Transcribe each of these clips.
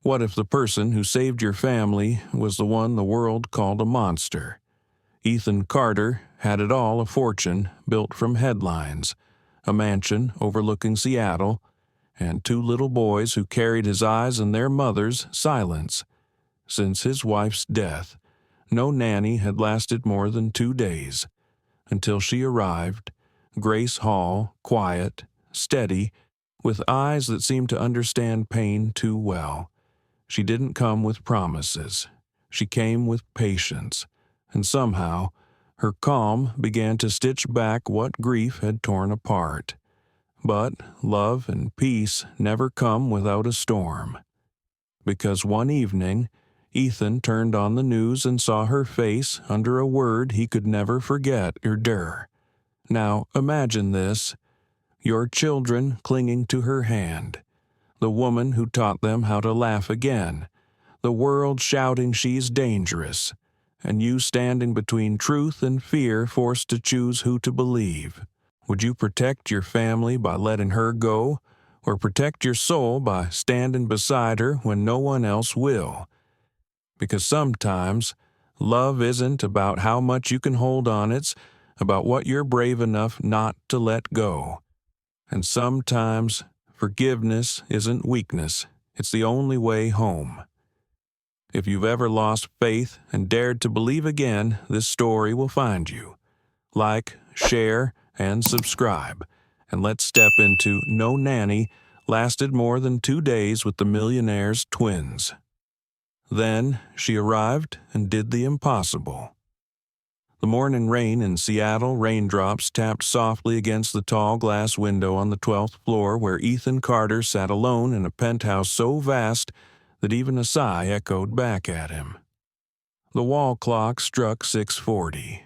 What if the person who saved your family was the one the world called a monster? Ethan Carter had it all: a fortune built from headlines, a mansion overlooking Seattle, and two little boys who carried his eyes in their mother's silence. Since his wife's death, no nanny had lasted more than 2 days, until she arrived, Grace Hall, quiet, steady, with eyes that seemed to understand pain too well. She didn't come with promises. She came with patience, and somehow her calm began to stitch back what grief had torn apart. But love and peace never come without a storm. Because one evening, Ethan turned on the news and saw her face under a word he could never forget: "Erdur." Now imagine this: your children clinging to her hand, the woman who taught them how to laugh again, the world shouting she's dangerous, and you standing between truth and fear, forced to choose who to believe. Would you protect your family by letting her go, or protect your soul by standing beside her when no one else will? Because sometimes love isn't about how much you can hold on, it's about what you're brave enough not to let go. And sometimes forgiveness isn't weakness, it's the only way home. If you've ever lost faith and dared to believe again, this story will find you. Like, share, and subscribe, and let's step into No Nanny Lasted More Than 2 Days with the Millionaire's twins. Then she arrived and did the impossible. The morning rain in Seattle, raindrops tapped softly against the tall glass window on the 12th floor where Ethan Carter sat alone in a penthouse so vast that even a sigh echoed back at him. The wall clock struck 6:40,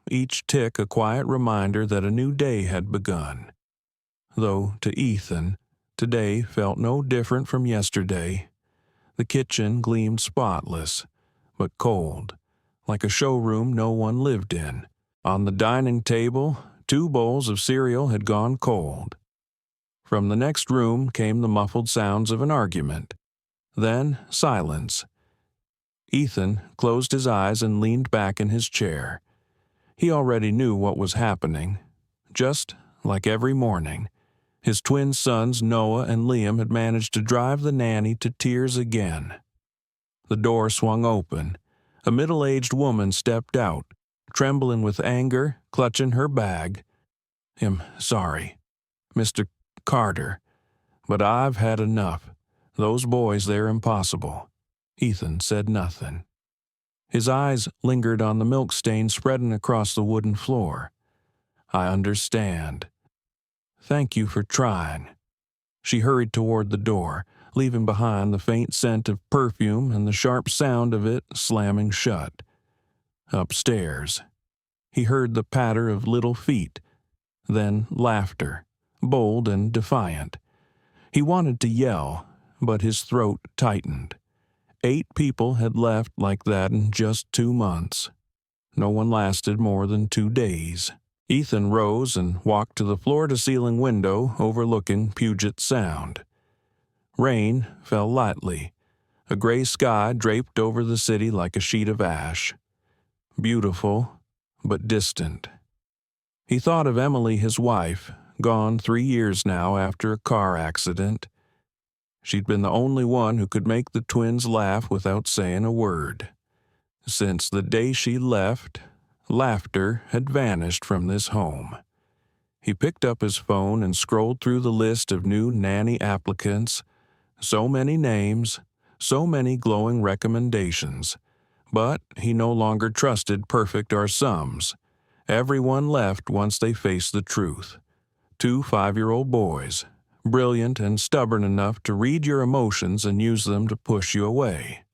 each tick a quiet reminder that a new day had begun. Though to Ethan, today felt no different from yesterday. The kitchen gleamed spotless, but cold, like a showroom no one lived in. On the dining table, 2 bowls of cereal had gone cold. From the next room came the muffled sounds of an argument. Then silence. Ethan closed his eyes and leaned back in his chair. He already knew what was happening. Just like every morning, his twin sons Noah and Liam had managed to drive the nanny to tears again. The door swung open. A middle-aged woman stepped out, trembling with anger, clutching her bag. "I'm sorry, Mr. Carter, but I've had enough. Those boys, they're impossible." Ethan said nothing. His eyes lingered on the milk stain spreading across the wooden floor. "I understand. Thank you for trying." She hurried toward the door, leaving behind the faint scent of perfume and the sharp sound of it slamming shut. Upstairs, he heard the patter of little feet, then laughter, bold and defiant. He wanted to yell, but his throat tightened. 8 people had left like that in just 2 months. No one lasted more than 2 days. Ethan rose and walked to the floor-to-ceiling window overlooking Puget Sound. Rain fell lightly. A gray sky draped over the city like a sheet of ash. Beautiful, but distant. He thought of Emily, his wife, gone 3 years now after a car accident. She'd been the only one who could make the twins laugh without saying a word. Since the day she left, laughter had vanished from this home. He picked up his phone and scrolled through the list of new nanny applicants. So many names, so many glowing recommendations. But he no longer trusted perfect or sums. Everyone left once they faced the truth. 2 5-year-old boys, brilliant and stubborn enough to read your emotions and use them to push you away.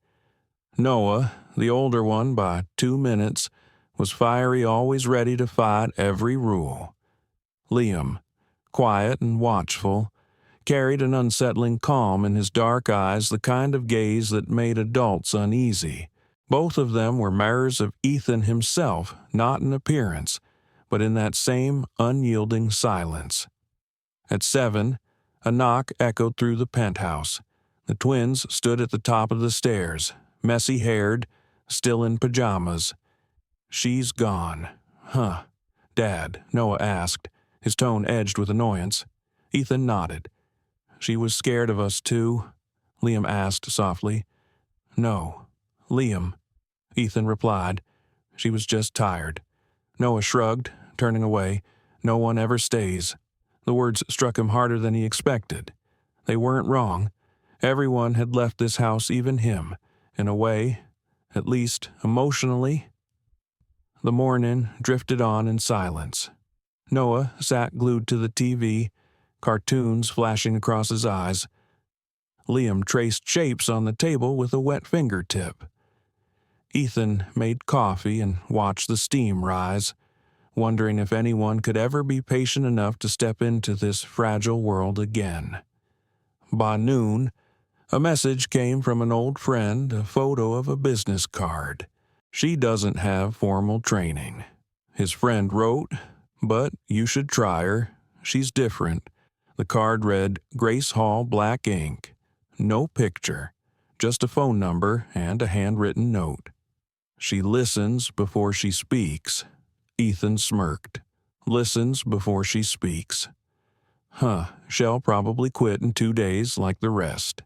Noah, the older one by 2 minutes, was fiery, always ready to fight every rule. Liam, quiet and watchful, carried an unsettling calm in his dark eyes, the kind of gaze that made adults uneasy. Both of them were mirrors of Ethan himself, not in appearance, but in that same unyielding silence. At 7, a knock echoed through the penthouse. The twins stood at the top of the stairs, messy-haired, still in pajamas. "She's gone. Huh. Dad," Noah asked, his tone edged with annoyance. Ethan nodded. "She was scared of us, too?" Liam asked softly. "No. Liam," Ethan replied. "She was just tired." Noah shrugged, turning away. "No one ever stays." The words struck him harder than he expected. They weren't wrong. Everyone had left this house, even him. In a way, at least emotionally. The morning drifted on in silence. Noah sat glued to the TV, cartoons flashing across his eyes. Liam traced shapes on the table with a wet fingertip. Ethan made coffee and watched the steam rise, wondering if anyone could ever be patient enough to step into this fragile world again. By noon, a message came from an old friend, a photo of a business card. "She doesn't have formal training," his friend wrote, "but you should try her. She's different." The card read Grace Hall black ink. No picture, just a phone number and a handwritten note. "She listens before she speaks." Ethan smirked. "Listens before she speaks. Huh, she'll probably quit in 2 days like the rest."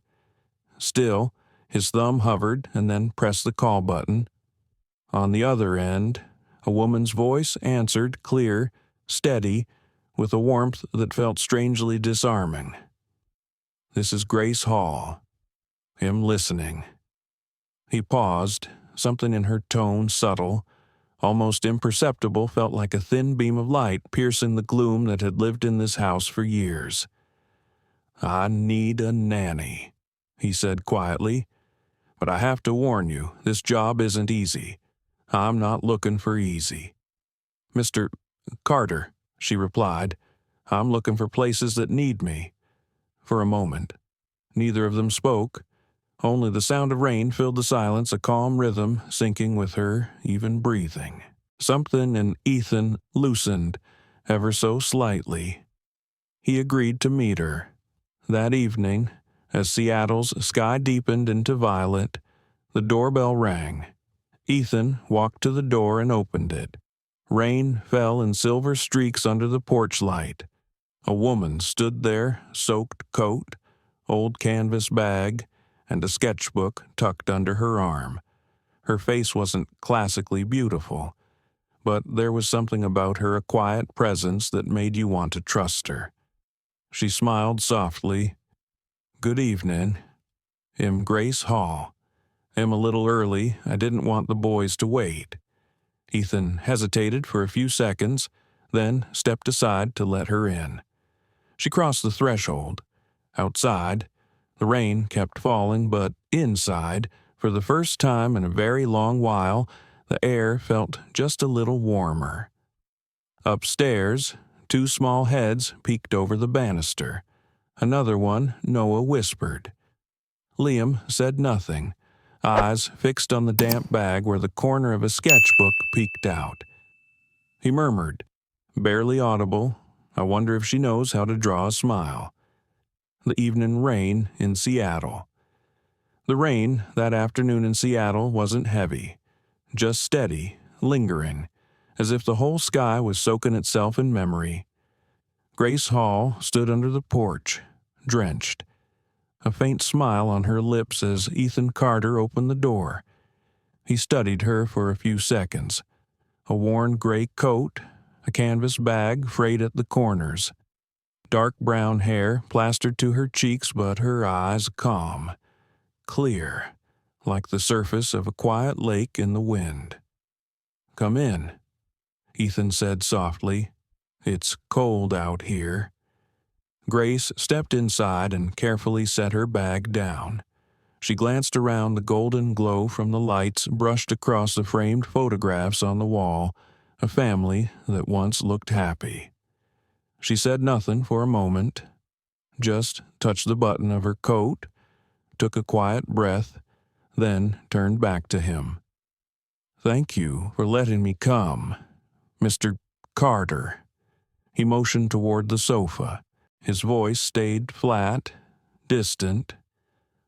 Still, his thumb hovered and then pressed the call button. On the other end, a woman's voice answered, clear, steady, with a warmth that felt strangely disarming. "This is Grace Hall." Him listening. He paused. Something in her tone, subtle, almost imperceptible, felt like a thin beam of light piercing the gloom that had lived in this house for years. "I need a nanny," he said quietly. "But I have to warn you, this job isn't easy. I'm not looking for easy." "Mr. Carter," she replied. "I'm looking for places that need me." For a moment, neither of them spoke. Only the sound of rain filled the silence, a calm rhythm syncing with her even breathing. Something in Ethan loosened, ever so slightly. He agreed to meet her. That evening, as Seattle's sky deepened into violet, the doorbell rang. Ethan walked to the door and opened it. Rain fell in silver streaks under the porch light. A woman stood there, soaked coat, old canvas bag, and a sketchbook tucked under her arm. Her face wasn't classically beautiful, but there was something about her, a quiet presence that made you want to trust her. She smiled softly. "Good evening. I'm Grace Hall. I'm a little early. I didn't want the boys to wait." Ethan hesitated for a few seconds, then stepped aside to let her in. She crossed the threshold. Outside, the rain kept falling, but inside, for the first time in a very long while, the air felt just a little warmer. Upstairs, 2 small heads peeked over the banister. Another one, Noah whispered. Liam said nothing, eyes fixed on the damp bag where the corner of a sketchbook peeked out. He murmured, barely audible, "I wonder if she knows how to draw a smile." The evening rain in Seattle. The rain that afternoon in Seattle wasn't heavy, just steady, lingering, as if the whole sky was soaking itself in memory. Grace Hall stood under the porch, drenched, a faint smile on her lips as Ethan Carter opened the door. He studied her for a few seconds. A worn gray coat, a canvas bag frayed at the corners, dark brown hair plastered to her cheeks, but her eyes calm, clear, like the surface of a quiet lake in the wind. "Come in," Ethan said softly. "It's cold out here." Grace stepped inside and carefully set her bag down. She glanced around. The golden glow from the lights brushed across the framed photographs on the wall, a family that once looked happy. She said nothing for a moment, just touched the button of her coat, took a quiet breath, then turned back to him. "Thank you for letting me come, Mr. Carter." He motioned toward the sofa. His voice stayed flat, distant.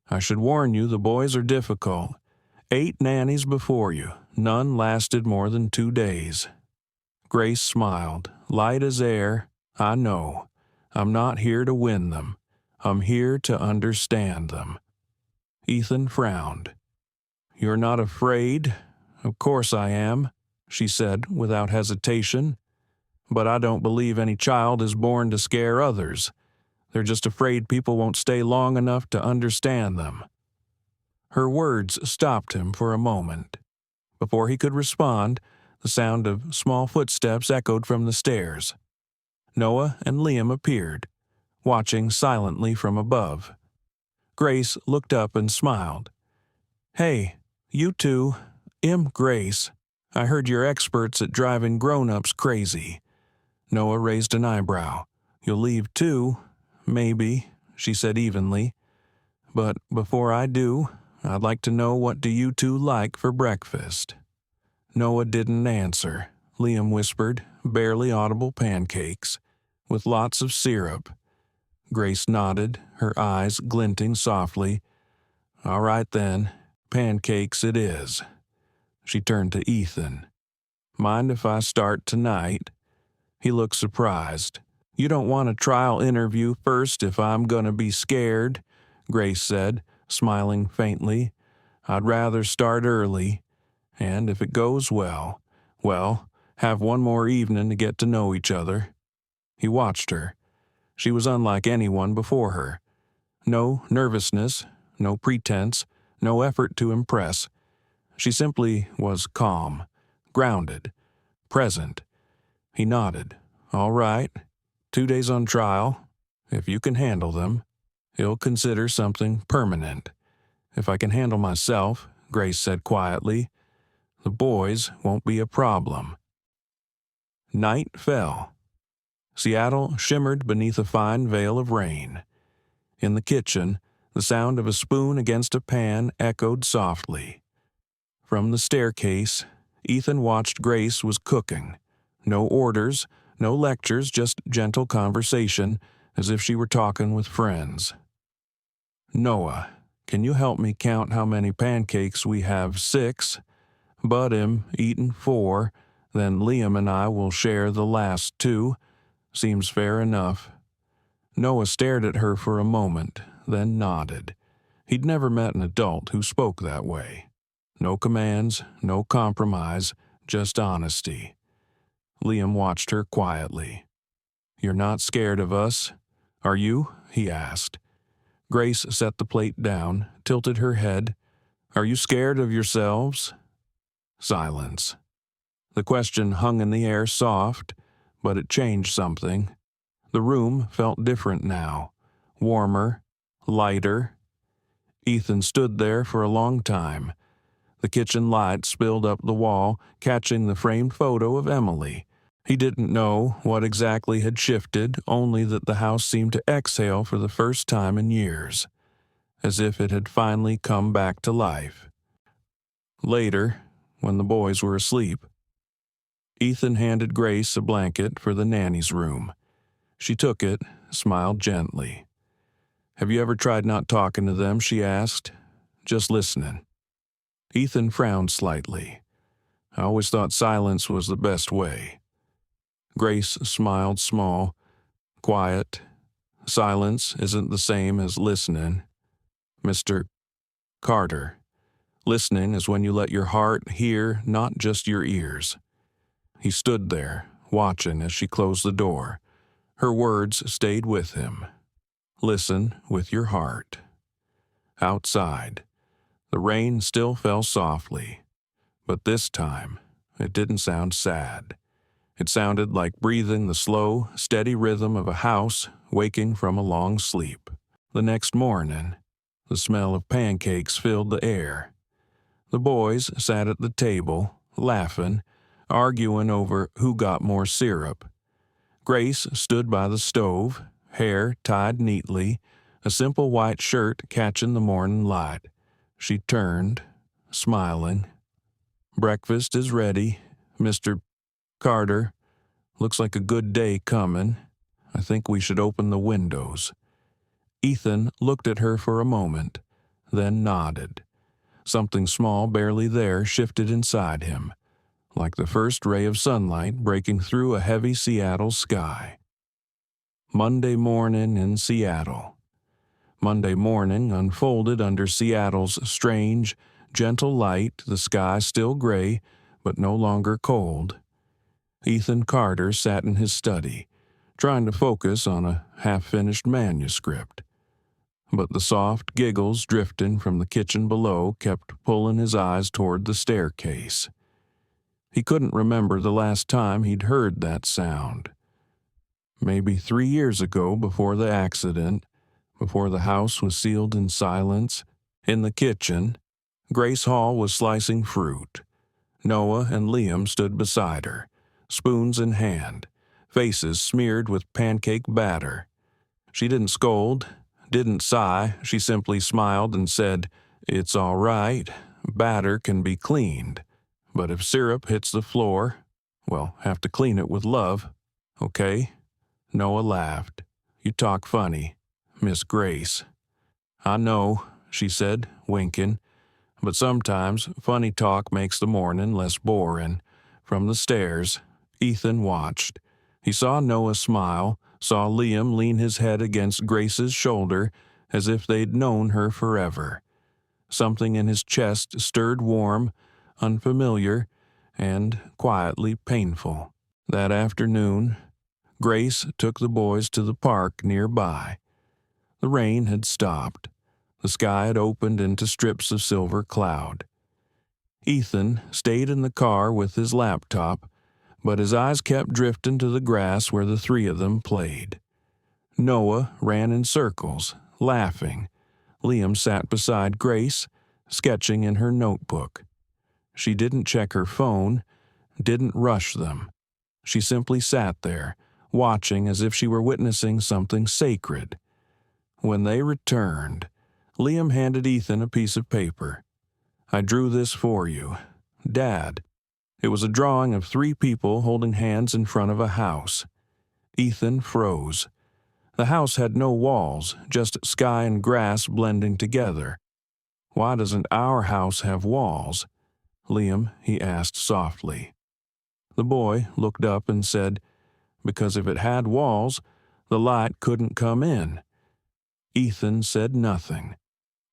I should warn you, the boys are difficult. 8 nannies before you. None lasted more than 2 days. Grace smiled, light as air. I know. I'm not here to win them. I'm here to understand them. Ethan frowned. You're not afraid? Of course I am, she said without hesitation. But I don't believe any child is born to scare others. They're just afraid people won't stay long enough to understand them. Her words stopped him for a moment. Before he could respond, the sound of small footsteps echoed from the stairs. Noah and Liam appeared, watching silently from above. Grace looked up and smiled. Hey, you two. Grace. I heard you're experts at driving grown-ups crazy. Noah raised an eyebrow. You'll leave too? Maybe, she said evenly. But before I do, I'd like to know what do you two like for breakfast. Noah didn't answer. Liam whispered, barely audible pancakes, with lots of syrup. Grace nodded, her eyes glinting softly. All right then, pancakes it is. She turned to Ethan. Mind if I start tonight? He looked surprised. You don't want a trial interview first if I'm gonna be scared, Grace said, smiling faintly. I'd rather start early, and if it goes well, have one more evening to get to know each other. He watched her. She was unlike anyone before her. No nervousness, no pretense, no effort to impress. She simply was calm, grounded, present. He nodded. All right. 2 days on trial. If you can handle them, he'll consider something permanent. If I can handle myself, Grace said quietly, the boys won't be a problem. Night fell. Seattle shimmered beneath a fine veil of rain. In the kitchen, the sound of a spoon against a pan echoed softly. From the staircase, Ethan watched Grace was cooking. No orders, no lectures, just gentle conversation, as if she were talking with friends. Noah, can you help me count how many pancakes we have? 6. Bud eaten 4, then Liam and I will share the last 2. Seems fair enough. Noah stared at her for a moment, then nodded. He'd never met an adult who spoke that way. No commands, no compromise, just honesty. Liam watched her quietly. You're not scared of us, are you? He asked. Grace set the plate down, tilted her head. Are you scared of yourselves? Silence. The question hung in the air soft, but it changed something. The room felt different now, warmer, lighter. Ethan stood there for a long time. The kitchen light spilled up the wall, catching the framed photo of Emily. He didn't know what exactly had shifted, only that the house seemed to exhale for the first time in years, as if it had finally come back to life. Later, when the boys were asleep, Ethan handed Grace a blanket for the nanny's room. She took it, smiled gently. Have you ever tried not talking to them? She asked. Just listening. Ethan frowned slightly. I always thought silence was the best way. Grace smiled small, quiet. Silence isn't the same as listening. Mr. Carter, listening is when you let your heart hear, not just your ears. He stood there, watching as she closed the door. Her words stayed with him. Listen with your heart. Outside, the rain still fell softly, but this time it didn't sound sad. It sounded like breathing the slow, steady rhythm of a house waking from a long sleep. The next morning, the smell of pancakes filled the air. The boys sat at the table, laughing, arguing over who got more syrup. Grace stood by the stove, hair tied neatly, a simple white shirt catching the morning light. She turned, smiling. Breakfast is ready, Mr. Carter. Looks like a good day coming. I think we should open the windows. Ethan looked at her for a moment, then nodded. Something small barely there shifted inside him, like the first ray of sunlight breaking through a heavy Seattle sky. Monday morning in Seattle. Monday morning unfolded under Seattle's strange, gentle light, the sky still gray, but no longer cold. Ethan Carter sat in his study, trying to focus on a half-finished manuscript. But the soft giggles drifting from the kitchen below kept pulling his eyes toward the staircase. He couldn't remember the last time he'd heard that sound. Maybe 3 years ago, before the accident, before the house was sealed in silence. In the kitchen, Grace Hall was slicing fruit. Noah and Liam stood beside her, spoons in hand, faces smeared with pancake batter. She didn't scold, didn't sigh. She simply smiled and said, "It's all right. Batter can be cleaned. But if syrup hits the floor, well, have to clean it with love. Okay?" Noah laughed. "You talk funny, Miss Grace." "I know," she said, winking. "But sometimes funny talk makes the morning less boring." From the stairs, Ethan watched. He saw Noah smile, saw Liam lean his head against Grace's shoulder as if they'd known her forever. Something in his chest stirred warm, unfamiliar, and quietly painful. That afternoon, Grace took the boys to the park nearby. The rain had stopped. The sky had opened into strips of silver cloud. Ethan stayed in the car with his laptop, but his eyes kept drifting to the grass where the three of them played. Noah ran in circles, laughing. Liam sat beside Grace, sketching in her notebook. She didn't check her phone, didn't rush them. She simply sat there, watching as if she were witnessing something sacred. When they returned, Liam handed Ethan a piece of paper. "I drew this for you, Dad." It was a drawing of 3 people holding hands in front of a house. Ethan froze. The house had no walls, just sky and grass blending together. "Why doesn't our house have walls?" "Liam," he asked softly. The boy looked up and said, "Because if it had walls, the light couldn't come in." Ethan said nothing,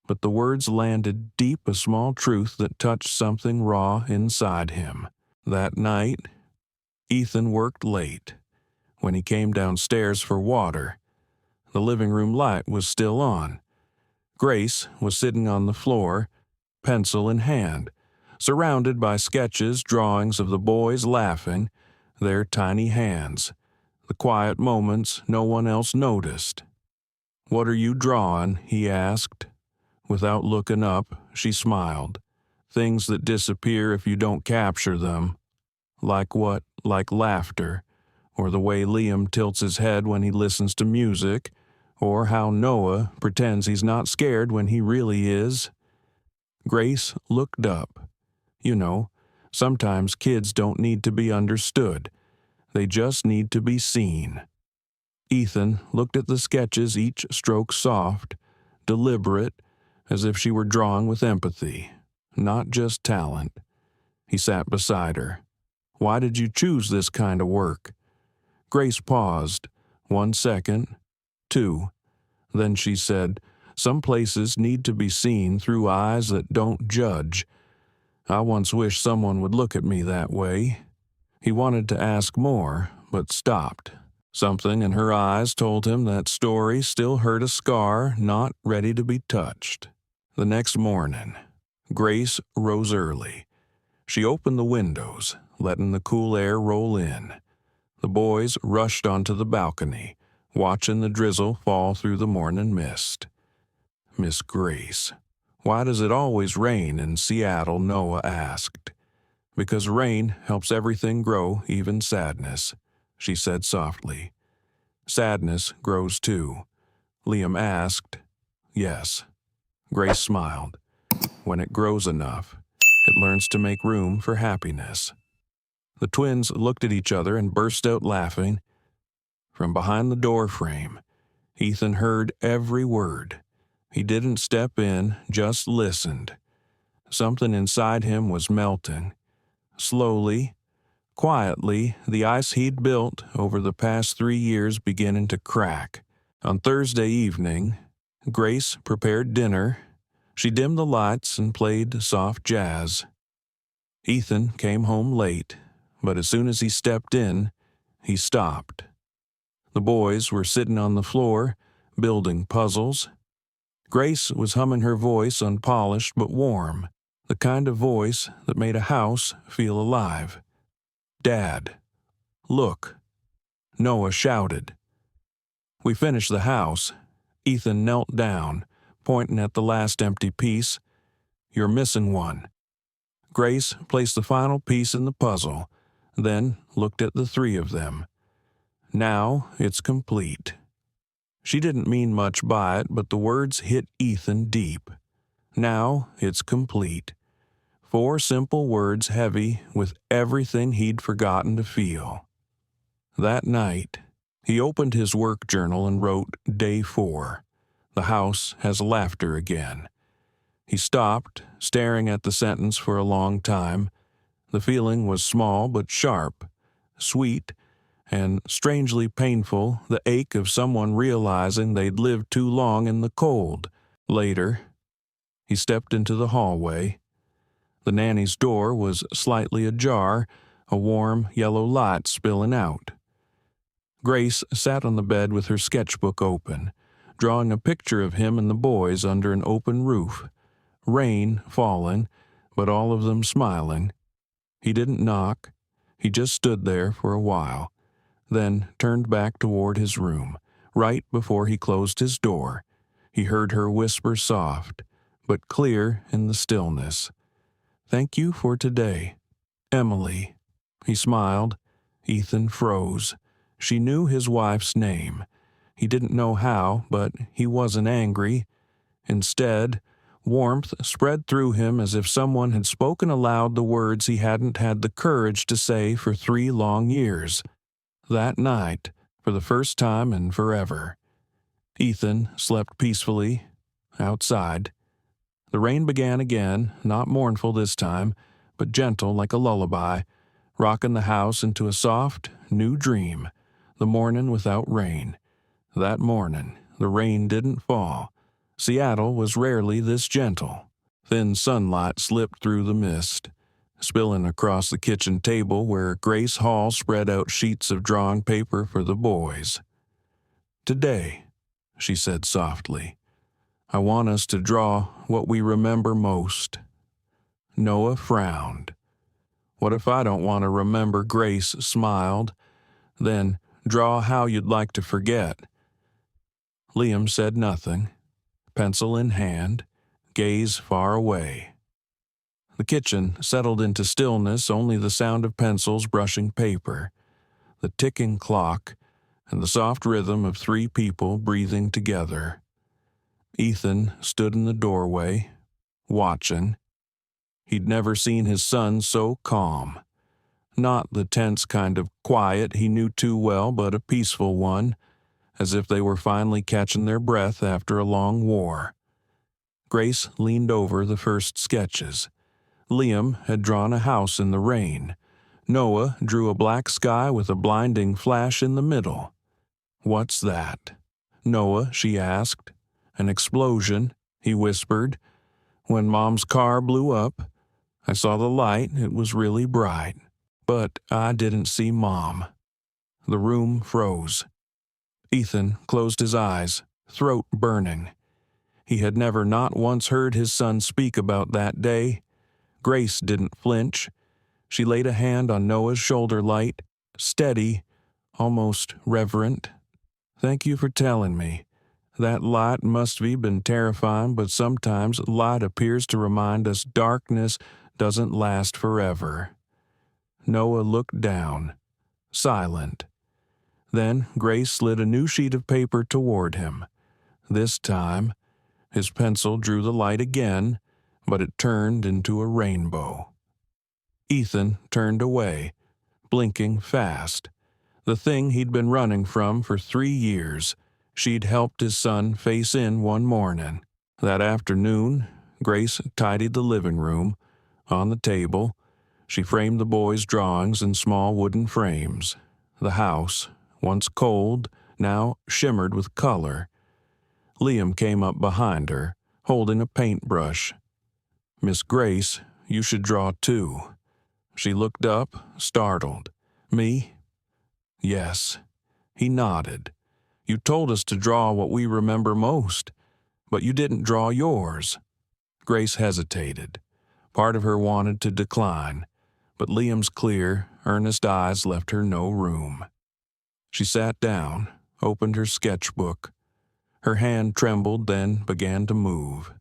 but the words landed deep, a small truth that touched something raw inside him. That night, Ethan worked late. When he came downstairs for water, the living room light was still on. Grace was sitting on the floor, pencil in hand, surrounded by sketches, drawings of the boys laughing, their tiny hands, the quiet moments no one else noticed. "What are you drawing?" he asked. Without looking up, she smiled. "Things that disappear if you don't capture them." "Like what?" "Like laughter, or the way Liam tilts his head when he listens to music, or how Noah pretends he's not scared when he really is." Grace looked up. "You know, sometimes kids don't need to be understood. They just need to be seen." Ethan looked at the sketches, each stroke soft, deliberate, as if she were drawing with empathy, not just talent. He sat beside her. "Why did you choose this kind of work?" Grace paused. 1 second, 2. Then she said, "Some places need to be seen through eyes that don't judge. I once wished someone would look at me that way." He wanted to ask more, but stopped. Something in her eyes told him that story still hurt a scar not ready to be touched. The next morning, Grace rose early. She opened the windows, letting the cool air roll in. The boys rushed onto the balcony, watching the drizzle fall through the morning mist. "Miss Grace, why does it always rain in Seattle?" Noah asked. "Because rain helps everything grow, even sadness," she said softly. "Sadness grows too." Liam asked. "Yes." Grace smiled. "When it grows enough, it learns to make room for happiness." The twins looked at each other and burst out laughing. From behind the door frame, Ethan heard every word. He didn't step in, just listened. Something inside him was melting. Slowly, quietly, the ice he'd built over the past 3 years beginning to crack. On Thursday evening, Grace prepared dinner. She dimmed the lights and played soft jazz. Ethan came home late, but as soon as he stepped in, he stopped. The boys were sitting on the floor, building puzzles. Grace was humming her voice unpolished but warm, the kind of voice that made a house feel alive. "Dad, look," Noah shouted. We finished the house. Ethan knelt down, pointing at the last empty piece. "You're missing one." Grace placed the final piece in the puzzle, then looked at the three of them. "Now it's complete." She didn't mean much by it, but the words hit Ethan deep. Now it's complete. 4 simple words heavy with everything he'd forgotten to feel. That night, he opened his work journal and wrote Day 4. The house has laughter again. He stopped, staring at the sentence for a long time. The feeling was small but sharp, sweet, and strangely painful, the ache of someone realizing they'd lived too long in the cold. Later, he stepped into the hallway. The nanny's door was slightly ajar, a warm yellow light spilling out. Grace sat on the bed with her sketchbook open, drawing a picture of him and the boys under an open roof. Rain falling, but all of them smiling. He didn't knock. He just stood there for a while, then turned back toward his room. Right before he closed his door, he heard her whisper soft, but clear in the stillness. "Thank you for today, Emily." He smiled. Ethan froze. She knew his wife's name. He didn't know how, but he wasn't angry. Instead, warmth spread through him as if someone had spoken aloud the words he hadn't had the courage to say for 3 long years. That night, for the first time in forever, Ethan slept peacefully outside. The rain began again, not mournful this time, but gentle like a lullaby, rocking the house into a soft, new dream. The morning without rain. That morning, the rain didn't fall. Seattle was rarely this gentle. Thin sunlight slipped through the mist, spilling across the kitchen table where Grace Hall spread out sheets of drawing paper for the boys. "Today," she said softly, "I want us to draw what we remember most." Noah frowned. "What if I don't want to remember?" Grace smiled. "Then draw how you'd like to forget." Liam said nothing, pencil in hand, gaze far away. The kitchen settled into stillness, only the sound of pencils brushing paper, the ticking clock, and the soft rhythm of 3 people breathing together. Ethan stood in the doorway, watching. He'd never seen his son so calm. Not the tense kind of quiet he knew too well, but a peaceful one, as if they were finally catching their breath after a long war. Grace leaned over the first sketches. Liam had drawn a house in the rain. Noah drew a black sky with a blinding flash in the middle. "What's that?" "Noah," she asked. "An explosion," he whispered. "When Mom's car blew up, I saw the light. It was really bright. But I didn't see Mom." The room froze. Ethan closed his eyes, throat burning. He had never not once heard his son speak about that day. Grace didn't flinch. She laid a hand on Noah's shoulder, light, steady, almost reverent. "Thank you for telling me. That light must have been terrifying, but sometimes light appears to remind us darkness doesn't last forever." Noah looked down, silent. Then Grace slid a new sheet of paper toward him. This time, his pencil drew the light again, but it turned into a rainbow. Ethan turned away, blinking fast. The thing he'd been running from for 3 years, she'd helped his son face in one morning. That afternoon, Grace tidied the living room. On the table, she framed the boys' drawings in small wooden frames. The house, once cold, now shimmered with color. Liam came up behind her, holding a paintbrush. "Miss Grace, you should draw too." She looked up, startled. "Me?" "Yes." He nodded. "You told us to draw what we remember most, but you didn't draw yours." Grace hesitated. Part of her wanted to decline, but Liam's clear, earnest eyes left her no room. She sat down, opened her sketchbook. Her hand trembled, then began to move.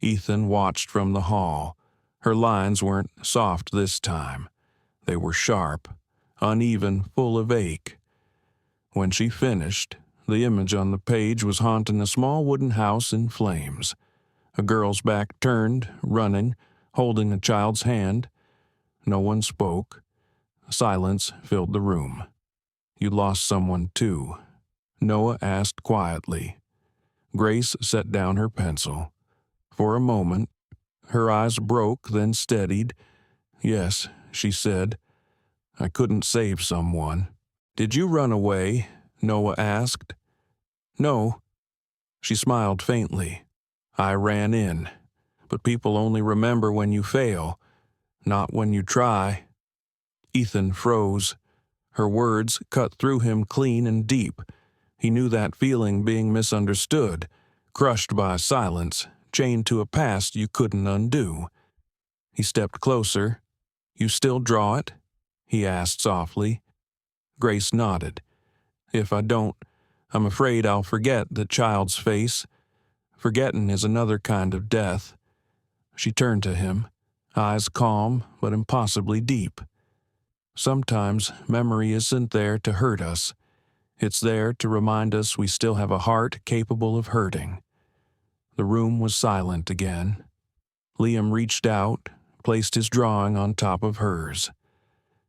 Ethan watched from the hall. Her lines weren't soft this time. They were sharp, uneven, full of ache. When she finished, the image on the page was haunting a small wooden house in flames. A girl's back turned, running, holding a child's hand. No one spoke. Silence filled the room. "You lost someone too?" Noah asked quietly. Grace set down her pencil. For a moment, her eyes broke, then steadied. "Yes," she said. "I couldn't save someone." "Did you run away?" Noah asked. "No." She smiled faintly. "I ran in. But people only remember when you fail, not when you try." Ethan froze. Her words cut through him clean and deep. He knew that feeling, being misunderstood, crushed by silence, chained to a past you couldn't undo. He stepped closer. "You still draw it?" he asked softly. Grace nodded. "If I don't, I'm afraid I'll forget the child's face. Forgetting is another kind of death." She turned to him, eyes calm but impossibly deep. "Sometimes memory isn't there to hurt us. It's there to remind us we still have a heart capable of hurting." The room was silent again. Liam reached out, placed his drawing on top of hers.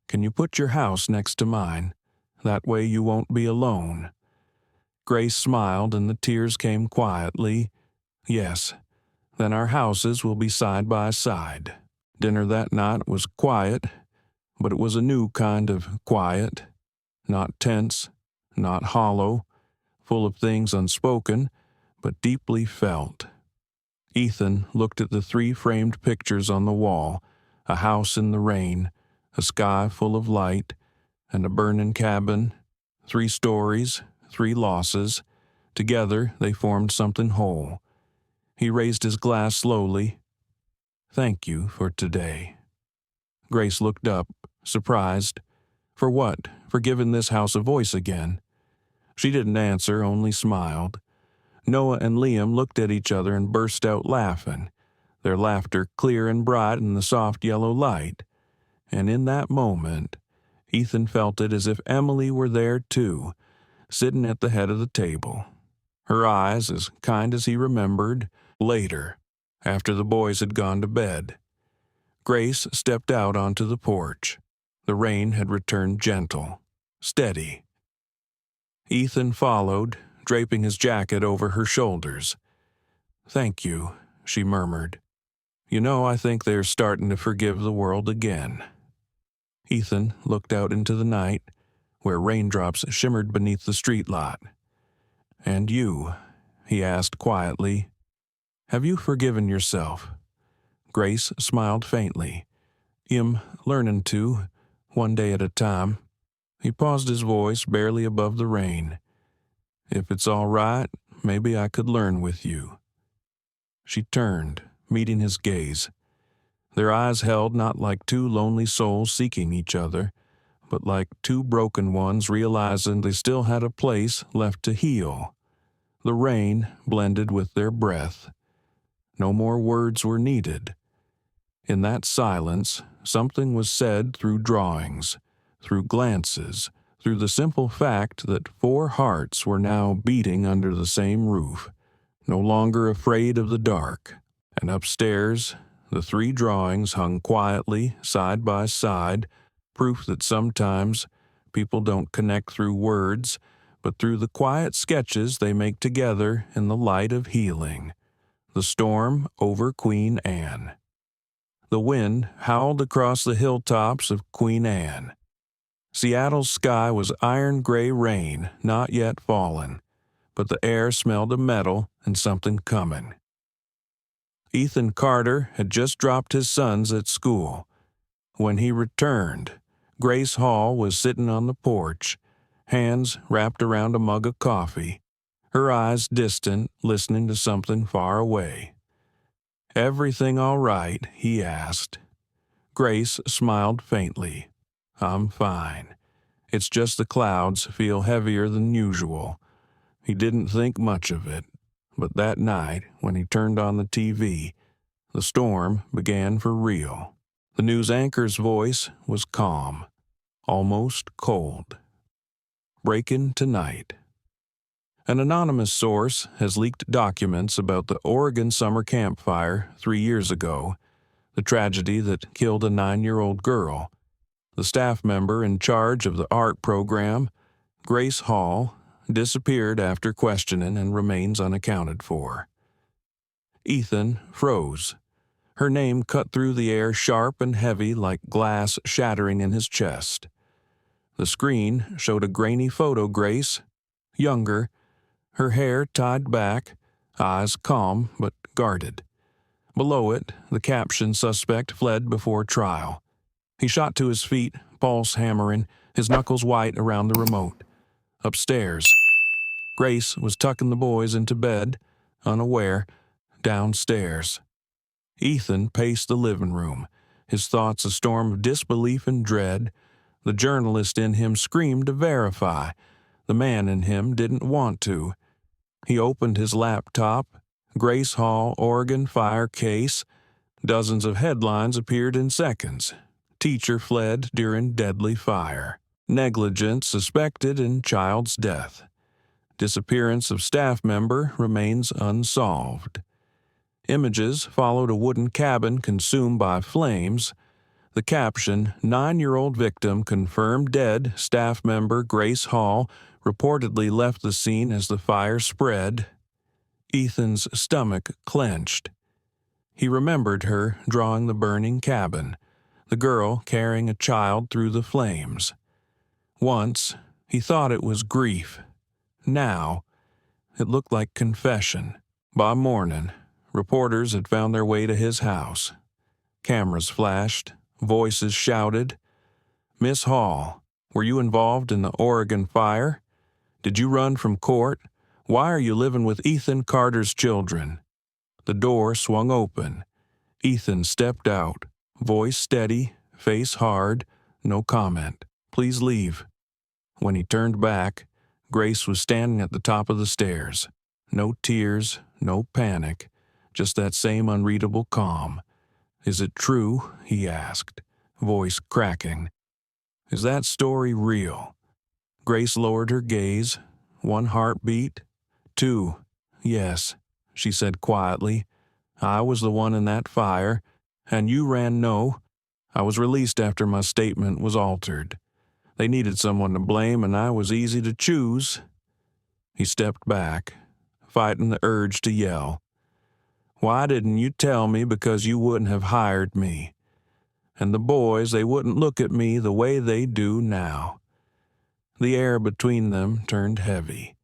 "Can you put your house next to mine? That way you won't be alone." Grace smiled and the tears came quietly. "Yes, then our houses will be side by side." Dinner that night was quiet, but it was a new kind of quiet. Not tense, not hollow, full of things unspoken, but deeply felt. Ethan looked at the 3 framed pictures on the wall, a house in the rain, a sky full of light, and a burning cabin. 3 stories, 3 losses. Together they formed something whole. He raised his glass slowly. "Thank you for today." Grace looked up, surprised. For what? For giving this house a voice again? She didn't answer, only smiled. Noah and Liam looked at each other and burst out laughing, their laughter clear and bright in the soft yellow light. And in that moment, Ethan felt it as if Emily were there too, sitting at the head of the table. Her eyes as kind as he remembered, later, after the boys had gone to bed. Grace stepped out onto the porch. The rain had returned gentle, steady. Ethan followed, draping his jacket over her shoulders. "Thank you," she murmured. "You know, I think they're starting to forgive the world again." Ethan looked out into the night, where raindrops shimmered beneath the street lot. "And you?" he asked quietly. "Have you forgiven yourself?" Grace smiled faintly. "I'm learning to, one day at a time." He paused, his voice barely above the rain. "If it's all right, maybe I could learn with you." She turned, meeting his gaze. Their eyes held not like 2 lonely souls seeking each other, but like 2 broken ones realizing they still had a place left to heal. The rain blended with their breath. No more words were needed. In that silence, something was said through drawings, through glances, through the simple fact that 4 hearts were now beating under the same roof, no longer afraid of the dark. And upstairs, the 3 drawings hung quietly, side by side, proof that sometimes people don't connect through words, but through the quiet sketches they make together in the light of healing. The storm over Queen Anne. The wind howled across the hilltops of Queen Anne. Seattle's sky was iron-gray rain, not yet fallen, but the air smelled of metal and something coming. Ethan Carter had just dropped his sons at school. When he returned, Grace Hall was sitting on the porch, hands wrapped around a mug of coffee, her eyes distant, listening to something far away. "Everything all right?" he asked. Grace smiled faintly. "I'm fine. It's just the clouds feel heavier than usual." He didn't think much of it, but that night, when he turned on the TV, the storm began for real. The news anchor's voice was calm, almost cold. Breaking tonight. An anonymous source has leaked documents about the Oregon summer campfire 3 years ago, the tragedy that killed a 9-year-old girl. The staff member in charge of the art program, Grace Hall, disappeared after questioning and remains unaccounted for. Ethan froze. Her name cut through the air sharp and heavy like glass shattering in his chest. The screen showed a grainy photo Grace, younger, her hair tied back, eyes calm but guarded. Below it, the caption "Suspect fled before trial." He shot to his feet, pulse hammering, his knuckles white around the remote. Upstairs, Grace was tucking the boys into bed, unaware, downstairs. Ethan paced the living room, his thoughts a storm of disbelief and dread. The journalist in him screamed to verify. The man in him didn't want to. He opened his laptop. Grace Hall, Oregon fire case. Dozens of headlines appeared in seconds. Teacher fled during deadly fire. Negligence suspected in child's death. Disappearance of staff member remains unsolved. Images followed a wooden cabin consumed by flames. The caption, "9-year-old victim confirmed dead, staff member Grace Hall reportedly left the scene as the fire spread." Ethan's stomach clenched. He remembered her drawing the burning cabin, the girl carrying a child through the flames. Once, he thought it was grief. Now, it looked like confession. By morning, reporters had found their way to his house. Cameras flashed, voices shouted. "Miss Hall, were you involved in the Oregon fire? Did you run from court? Why are you living with Ethan Carter's children?" The door swung open. Ethan stepped out, voice steady, face hard, no comment. "Please leave." When he turned back, Grace was standing at the top of the stairs. No tears, no panic, just that same unreadable calm. "Is it true?" he asked, voice cracking. "Is that story real?" Grace lowered her gaze. 1 heartbeat. 2. "Yes," she said quietly. "I was the one in that fire, and you ran no. I was released after my statement was altered. They needed someone to blame, and I was easy to choose." He stepped back, fighting the urge to yell. "Why didn't you tell me? Because you wouldn't have hired me. And the boys, they wouldn't look at me the way they do now." The air between them turned heavy.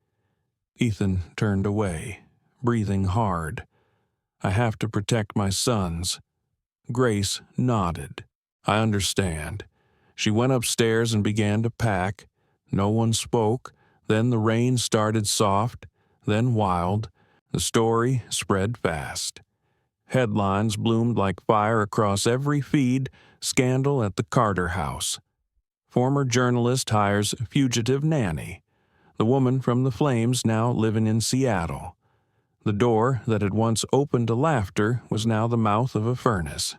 Ethan turned away, breathing hard. "I have to protect my sons." Grace nodded. "I understand." She went upstairs and began to pack. No one spoke. Then the rain started soft, then wild. The story spread fast. Headlines bloomed like fire across every feed. Scandal at the Carter house. Former journalist hires fugitive Nanny. The woman from the flames now living in Seattle. The door that had once opened to laughter was now the mouth of a furnace.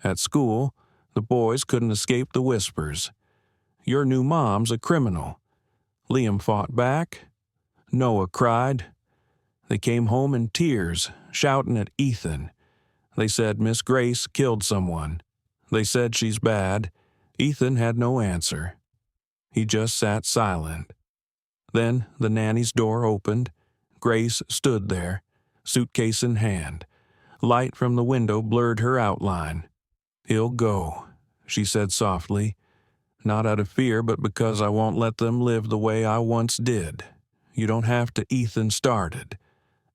At school, the boys couldn't escape the whispers. "Your new mom's a criminal." Liam fought back. Noah cried. They came home in tears, shouting at Ethan. They said Miss Grace killed someone. They said she's bad. Ethan had no answer. He just sat silent. Then the nanny's door opened. Grace stood there, suitcase in hand. Light from the window blurred her outline. "He'll go," she said softly. "Not out of fear, but because I won't let them live the way I once did. You don't have to." Ethan started,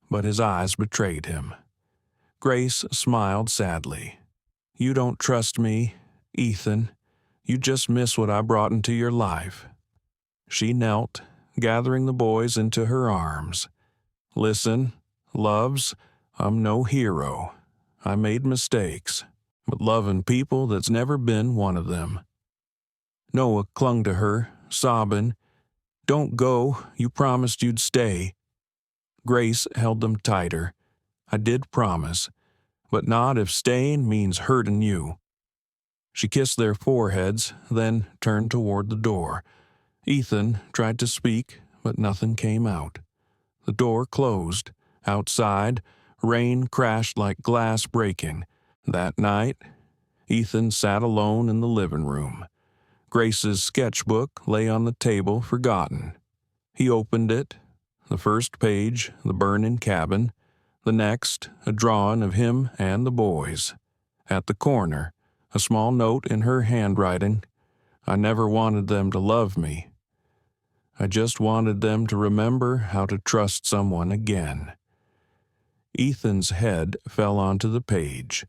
but his eyes betrayed him. Grace smiled sadly. "You don't trust me, Ethan. You just miss what I brought into your life." She knelt, gathering the boys into her arms. "Listen, loves, I'm no hero. I made mistakes, but loving people, that's never been one of them." Noah clung to her, sobbing. "Don't go. You promised you'd stay." Grace held them tighter. "I did promise, but not if staying means hurting you." She kissed their foreheads, then turned toward the door. Ethan tried to speak, but nothing came out. The door closed. Outside, rain crashed like glass breaking. That night, Ethan sat alone in the living room. Grace's sketchbook lay on the table, forgotten. He opened it. The first page, the burning cabin. The next, a drawing of him and the boys. At the corner, a small note in her handwriting. "I never wanted them to love me. I just wanted them to remember how to trust someone again." Ethan's head fell onto the page.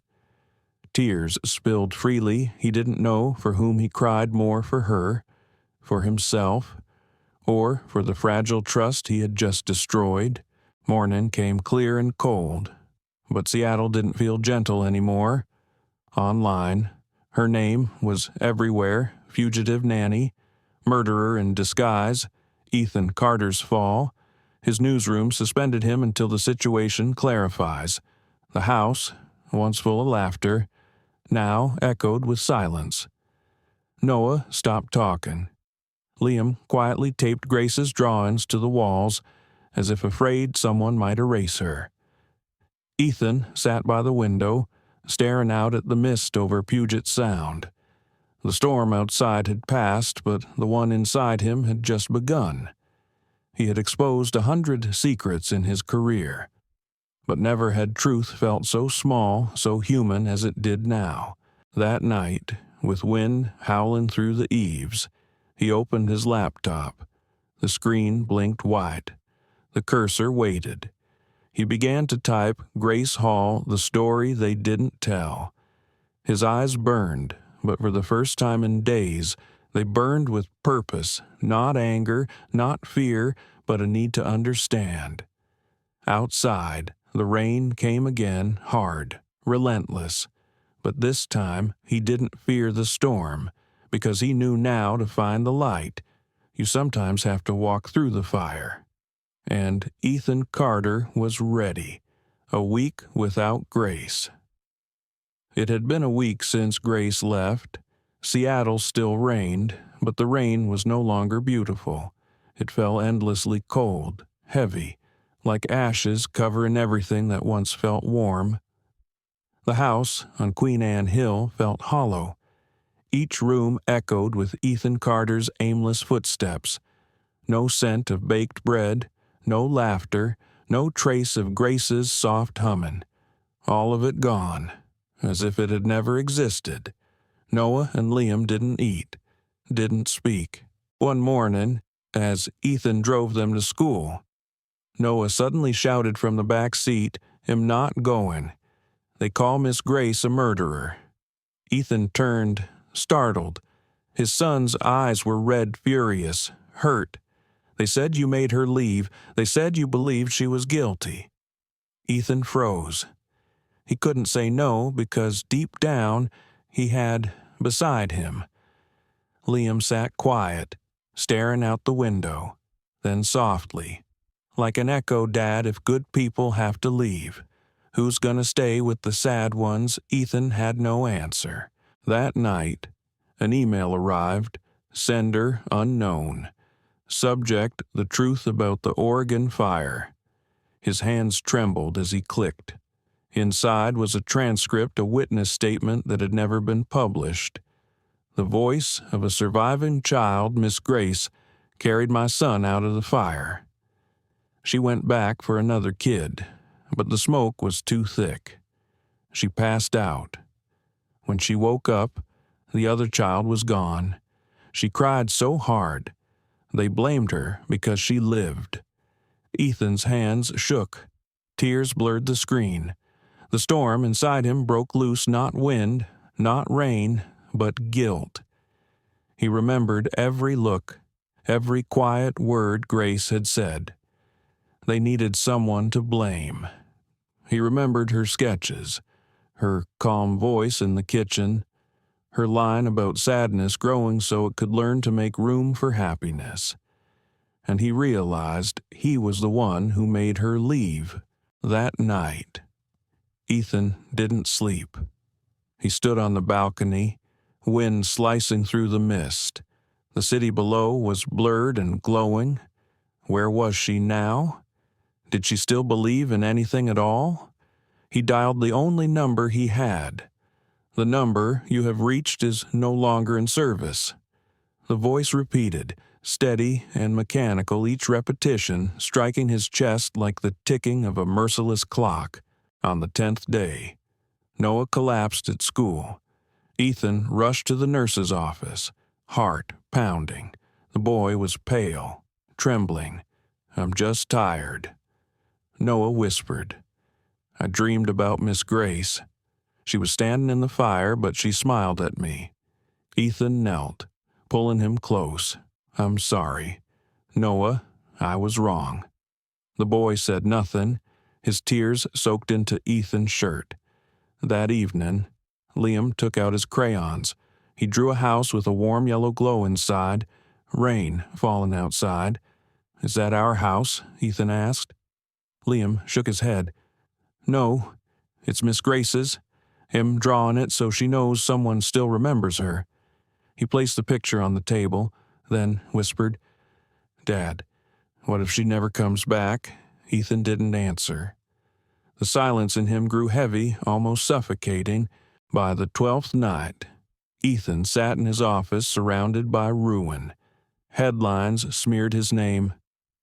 Tears spilled freely. He didn't know for whom he cried more, for her, for himself, or for the fragile trust he had just destroyed. Morning came clear and cold, but Seattle didn't feel gentle anymore. Online, her name was everywhere: fugitive Nanny, murderer in disguise, Ethan Carter's fall. His newsroom suspended him until the situation clarifies. The house, once full of laughter, now echoed with silence. Noah stopped talking. Liam quietly taped Grace's drawings to the walls, as if afraid someone might erase her. Ethan sat by the window, staring out at the mist over Puget Sound. The storm outside had passed, but the one inside him had just begun. He had exposed 100 secrets in his career, but never had truth felt so small, so human as it did now. That night, with wind howling through the eaves, he opened his laptop. The screen blinked white. The cursor waited. He began to type "Grace Hall, the story they didn't tell." His eyes burned, but for the first time in days, they burned with purpose, not anger, not fear, but a need to understand. Outside, the rain came again, hard, relentless. But this time, he didn't fear the storm, because he knew now to find the light, you sometimes have to walk through the fire. And Ethan Carter was ready. A week without Grace. It had been a week since Grace left. Seattle still rained, but the rain was no longer beautiful. It fell endlessly cold, heavy, like ashes covering everything that once felt warm. The house on Queen Anne Hill felt hollow. Each room echoed with Ethan Carter's aimless footsteps. No scent of baked bread, no laughter, no trace of Grace's soft humming. All of it gone, as if it had never existed. Noah and Liam didn't eat, didn't speak. One morning, as Ethan drove them to school, Noah suddenly shouted from the back seat, "I'm not going. They call Miss Grace a murderer." Ethan turned, startled. His son's eyes were red, furious, hurt. "They said you made her leave. They said you believed she was guilty." Ethan froze. He couldn't say no because deep down he had beside him. Liam sat quiet, staring out the window, then softly, like an echo, "Dad, if good people have to leave, who's gonna stay with the sad ones?" Ethan had no answer. That night, an email arrived, sender unknown. Subject: the truth about the Oregon fire. His hands trembled as he clicked. Inside was a transcript, a witness statement that had never been published. "The voice of a surviving child, Miss Grace, carried my son out of the fire. She went back for another kid, but the smoke was too thick. She passed out. When she woke up, the other child was gone. She cried so hard. They blamed her because she lived. Ethan's hands shook. Tears blurred the screen. The storm inside him broke loose, not wind, not rain, but guilt. He remembered every look, every quiet word Grace had said. They needed someone to blame. He remembered her sketches, her calm voice in the kitchen, her line about sadness growing so it could learn to make room for happiness. And he realized he was the one who made her leave that night. Ethan didn't sleep. He stood on the balcony, wind slicing through the mist. The city below was blurred and glowing. Where was she now? Did she still believe in anything at all? He dialed the only number he had. The number you have reached is no longer in service. The voice repeated, steady and mechanical, each repetition striking his chest like the ticking of a merciless clock. On the 10th day, Noah collapsed at school. Ethan rushed to the nurse's office, heart pounding. The boy was pale, trembling. "I'm just tired." Noah whispered, "I dreamed about Miss Grace. She was standing in the fire, but she smiled at me." Ethan knelt, pulling him close. "I'm sorry. Noah, I was wrong." The boy said nothing. His tears soaked into Ethan's shirt. That evening, Liam took out his crayons. He drew a house with a warm yellow glow inside, rain falling outside. "Is that our house?" Ethan asked. Liam shook his head. "No, it's Miss Grace's. Him drawing it so she knows someone still remembers her." He placed the picture on the table, then whispered, "Dad, what if she never comes back?" Ethan didn't answer. The silence in him grew heavy, almost suffocating. By the 12th night, Ethan sat in his office surrounded by ruin. Headlines smeared his name: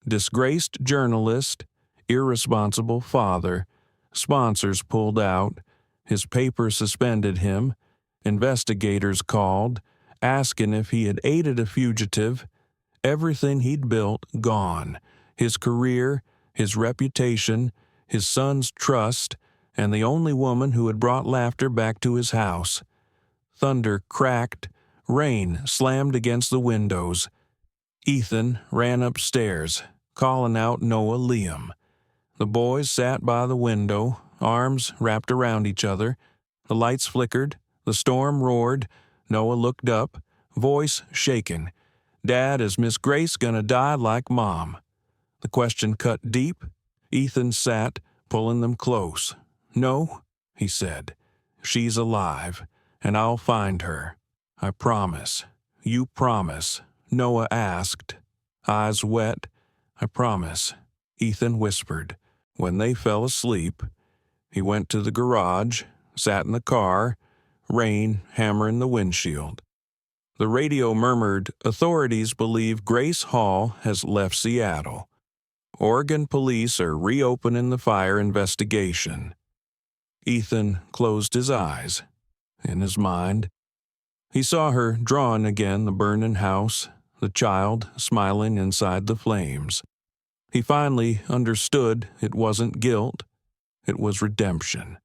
disgraced journalist, irresponsible father. Sponsors pulled out. His paper suspended him. Investigators called, asking if he had aided a fugitive. Everything he'd built gone. His career, his reputation, his son's trust, and the only woman who had brought laughter back to his house. Thunder cracked. Rain slammed against the windows. Ethan ran upstairs, calling out Noah Liam. The boys sat by the window, arms wrapped around each other. The lights flickered. The storm roared. Noah looked up, voice shaking. "Dad, is Miss Grace gonna die like Mom?" The question cut deep. Ethan sat, pulling them close. "No," he said. "She's alive, and I'll find her. I promise." "You promise?" Noah asked, eyes wet. "I promise," Ethan whispered. When they fell asleep, he went to the garage, sat in the car, rain hammering the windshield. The radio murmured, "Authorities believe Grace Hall has left Seattle. Oregon police are reopening the fire investigation." Ethan closed his eyes. In his mind, he saw her drawing again the burning house, the child smiling inside the flames. He finally understood it wasn't guilt, it was redemption.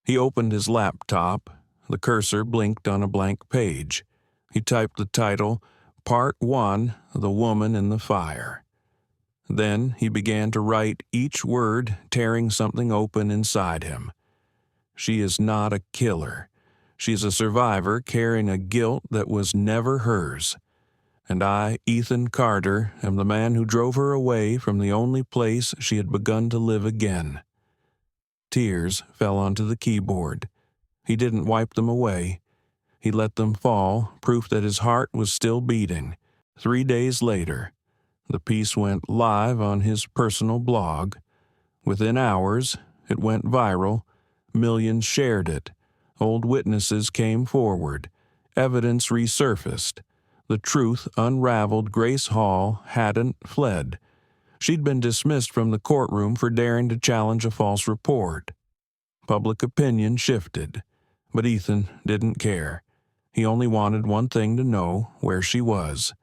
He opened his laptop. The cursor blinked on a blank page. He typed the title, Part 1, The Woman in the Fire. Then he began to write each word, tearing something open inside him. She is not a killer. She is a survivor carrying a guilt that was never hers. And I, Ethan Carter, am the man who drove her away from the only place she had begun to live again. Tears fell onto the keyboard. He didn't wipe them away. He let them fall, proof that his heart was still beating. 3 days later, the piece went live on his personal blog. Within hours, it went viral. Millions shared it. Old witnesses came forward. Evidence resurfaced. The truth unraveled. Grace Hall hadn't fled. She'd been dismissed from the courtroom for daring to challenge a false report. Public opinion shifted, but Ethan didn't care. He only wanted one thing to know: where she was.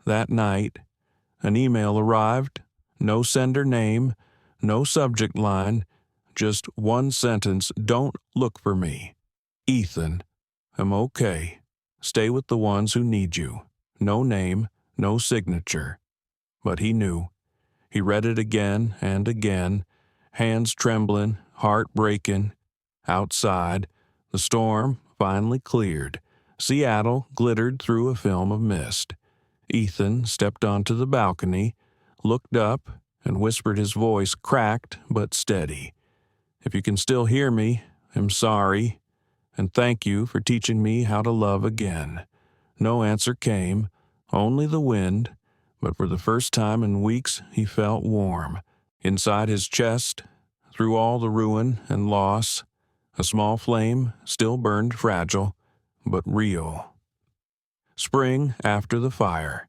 That night, an email arrived, no sender name, no subject line, just one sentence: "Don't look for me. Ethan, I'm okay. Stay with the ones who need you." No name, no signature. But he knew. He read it again and again, hands trembling, heart breaking. Outside, the storm finally cleared. Seattle glittered through a film of mist. Ethan stepped onto the balcony, looked up, and whispered, his voice cracked but steady. "If you can still hear me, I'm sorry, and thank you for teaching me how to love again." No answer came, only the wind, but for the first time in weeks he felt warm. Inside his chest, through all the ruin and loss, a small flame still burned, fragile, but real. Spring after the fire.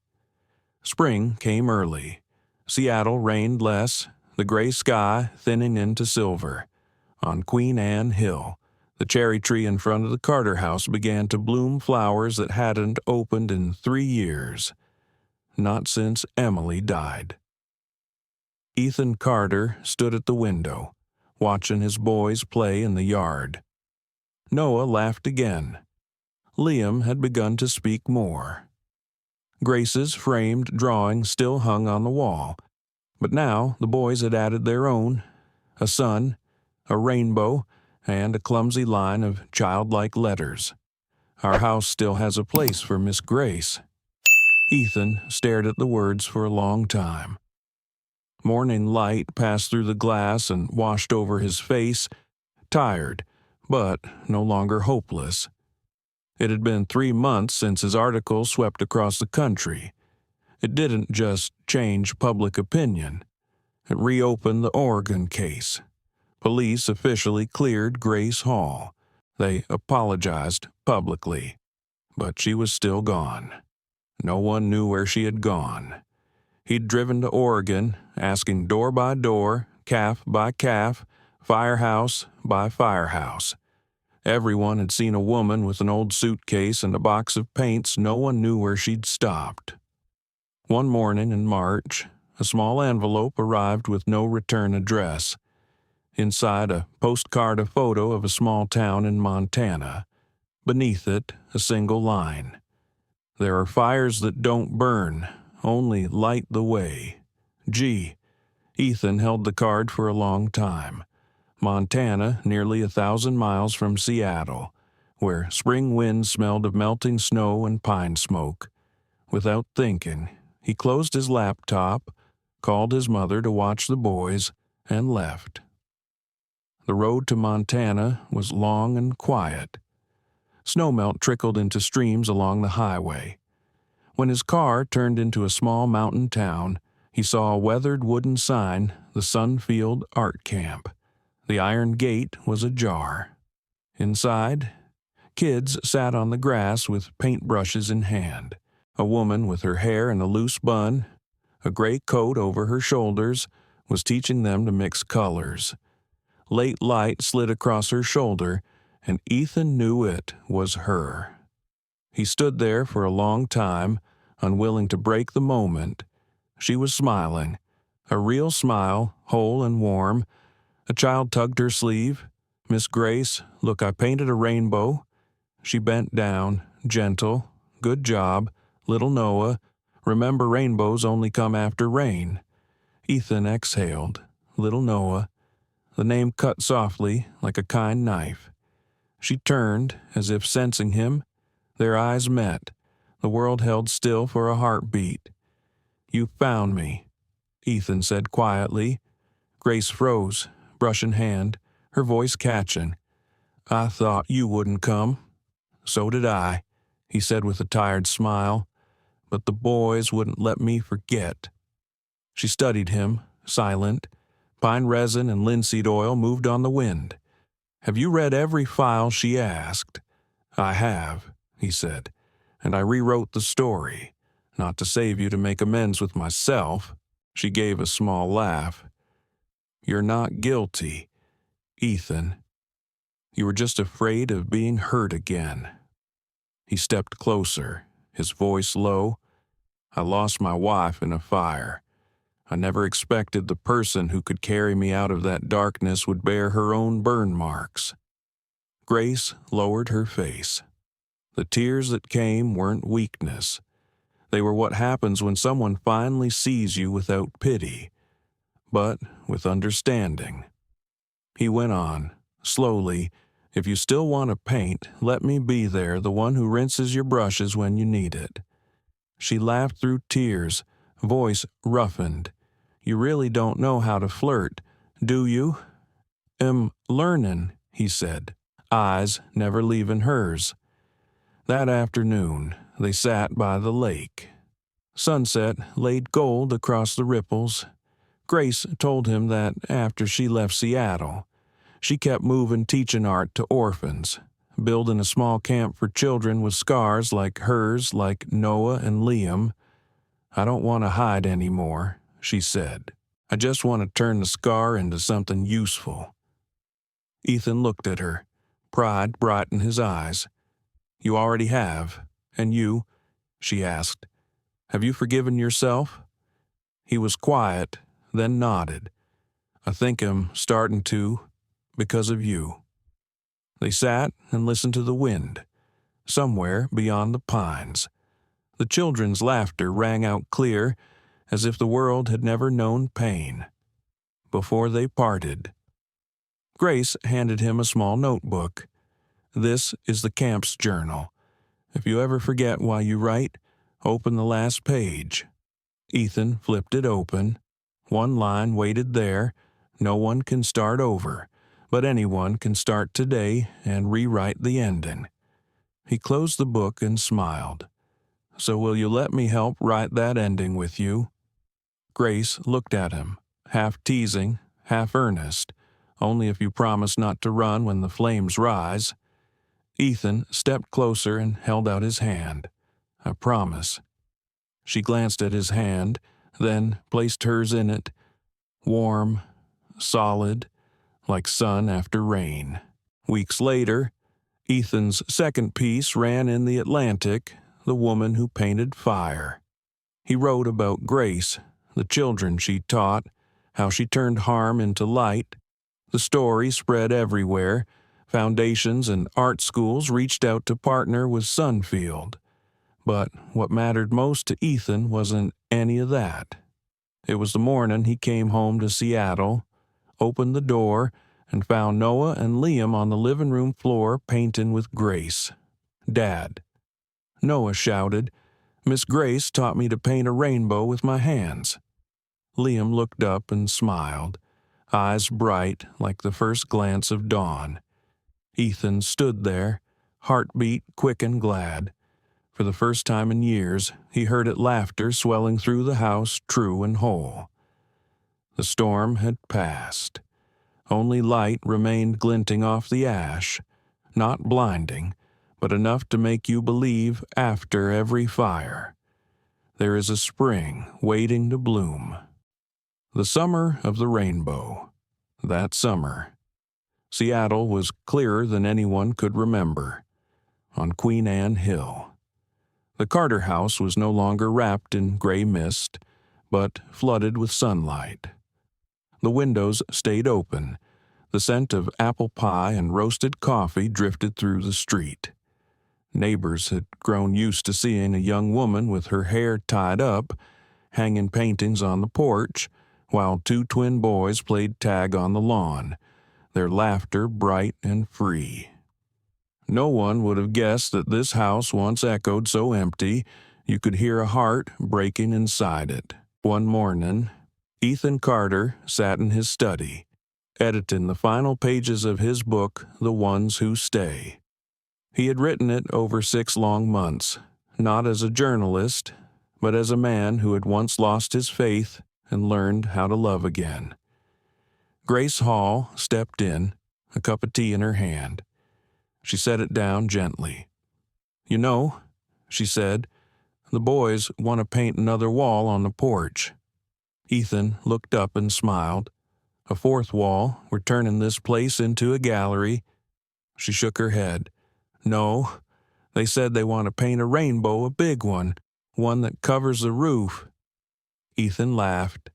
Spring came early. Seattle rained less, the gray sky thinning into silver. On Queen Anne Hill, the cherry tree in front of the Carter house began to bloom flowers that hadn't opened in 3 years. Not since Emily died. Ethan Carter stood at the window, watching his boys play in the yard. Noah laughed again. Liam had begun to speak more. Grace's framed drawing still hung on the wall, but now the boys had added their own: a sun, a rainbow, and a clumsy line of childlike letters. "Our house still has a place for Miss Grace." Ethan stared at the words for a long time. Morning light passed through the glass and washed over his face, tired, but no longer hopeless. It had been 3 months since his article swept across the country. It didn't just change public opinion. It reopened the Oregon case. Police officially cleared Grace Hall. They apologized publicly. But she was still gone. No one knew where she had gone. He'd driven to Oregon, asking door by door, calf by calf, firehouse by firehouse. Everyone had seen a woman with an old suitcase and a box of paints. No one knew where she'd stopped. One morning in March, a small envelope arrived with no return address. Inside, a postcard, a photo of a small town in Montana. Beneath it, a single line: "There are fires that don't burn, only light the way. G." Ethan held the card for a long time. Montana, nearly 1,000 miles from Seattle, where spring winds smelled of melting snow and pine smoke. Without thinking, he closed his laptop, called his mother to watch the boys, and left. The road to Montana was long and quiet. Snowmelt trickled into streams along the highway. When his car turned into a small mountain town, he saw a weathered wooden sign: the Sunfield Art Camp. The iron gate was ajar. Inside, kids sat on the grass with paintbrushes in hand. A woman with her hair in a loose bun, a gray coat over her shoulders, was teaching them to mix colors. Late light slid across her shoulder, and Ethan knew it was her. He stood there for a long time, unwilling to break the moment. She was smiling, a real smile, whole and warm. A child tugged her sleeve. "Miss Grace, look, I painted a rainbow." She bent down, gentle. "Good job. Little Noah. Remember, rainbows only come after rain." Ethan exhaled. Little Noah. The name cut softly, like a kind knife. She turned, as if sensing him. Their eyes met. The world held still for a heartbeat. "You found me," Ethan said quietly. Grace froze, brush in hand, her voice catching. "I thought you wouldn't come." "So did I," he said with a tired smile. "But the boys wouldn't let me forget." She studied him, silent. Pine resin and linseed oil moved on the wind. "Have you read every file?" she asked. "I have," he said, "and I rewrote the story. Not to save you, to make amends with myself." She gave a small laugh. "You're not guilty, Ethan. You were just afraid of being hurt again." He stepped closer, his voice low. "I lost my wife in a fire. I never expected the person who could carry me out of that darkness would bear her own burn marks." Grace lowered her face. The tears that came weren't weakness. They were what happens when someone finally sees you without pity, but with understanding. He went on, slowly, "If you still want to paint, let me be there, the one who rinses your brushes when you need it." She laughed through tears, voice roughened. "You really don't know how to flirt, do you?" Learnin'," he said, eyes never leaving hers. That afternoon, they sat by the lake. Sunset laid gold across the ripples. Grace told him that after she left Seattle, she kept moving teaching art to orphans, building a small camp for children with scars like hers, like Noah and Liam. "I don't want to hide anymore," she said. "I just want to turn the scar into something useful." Ethan looked at her, pride bright in his eyes. "You already have. And you?" she asked. "Have you forgiven yourself?" He was quiet, then nodded. "I think I'm starting to, because of you." They sat and listened to the wind, somewhere beyond the pines. The children's laughter rang out clear, as if the world had never known pain. Before they parted, Grace handed him a small notebook. "This is the camp's journal. If you ever forget why you write, open the last page." Ethan flipped it open. One line waited there. "No one can start over, but anyone can start today and rewrite the ending." He closed the book and smiled. "So will you let me help write that ending with you?" Grace looked at him, half teasing, half earnest. "Only if you promise not to run when the flames rise." Ethan stepped closer and held out his hand. "I promise." She glanced at his hand, then placed hers in it, warm, solid, like sun after rain. Weeks later, Ethan's second piece ran in the Atlantic, "The Woman Who Painted Fire." He wrote about Grace, the children she taught, how she turned harm into light. The story spread everywhere. Foundations and art schools reached out to partner with Sunfield. But what mattered most to Ethan wasn't any of that. It was the morning he came home to Seattle, opened the door, and found Noah and Liam on the living room floor painting with Grace. "Dad," Noah shouted, "Miss Grace taught me to paint a rainbow with my hands." Liam looked up and smiled, eyes bright like the first glance of dawn. Ethan stood there, heartbeat quick and glad. For the first time in years, he heard it laughter swelling through the house, true and whole. The storm had passed. Only light remained glinting off the ash, not blinding, but enough to make you believe after every fire there is a spring waiting to bloom. The summer of the rainbow. That summer, Seattle was clearer than anyone could remember. On Queen Anne Hill. The Carter house was no longer wrapped in gray mist, but flooded with sunlight. The windows stayed open. The scent of apple pie and roasted coffee drifted through the street. Neighbors had grown used to seeing a young woman with her hair tied up, hanging paintings on the porch, while two twin boys played tag on the lawn, their laughter bright and free. No one would have guessed that this house once echoed so empty you could hear a heart breaking inside it. One morning, Ethan Carter sat in his study, editing the final pages of his book, The Ones Who Stay. He had written it over 6 long months, not as a journalist, but as a man who had once lost his faith and learned how to love again. Grace Hall stepped in, a cup of tea in her hand. She set it down gently. "You know," she said, "the boys want to paint another wall on the porch." Ethan looked up and smiled. A fourth wall, we're turning this place into a gallery. She shook her head. No, they said they want to paint a rainbow, a big one that covers the roof. Ethan laughed.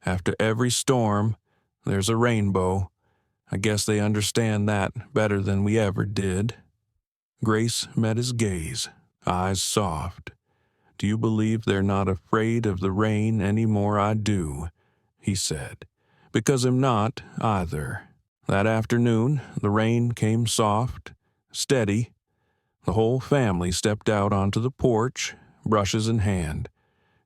After every storm, there's a rainbow. I guess they understand that better than we ever did. Grace met his gaze, eyes soft. Do you believe they're not afraid of the rain any more I do? He said. Because I'm not, either. That afternoon, the rain came soft, steady. The whole family stepped out onto the porch, brushes in hand.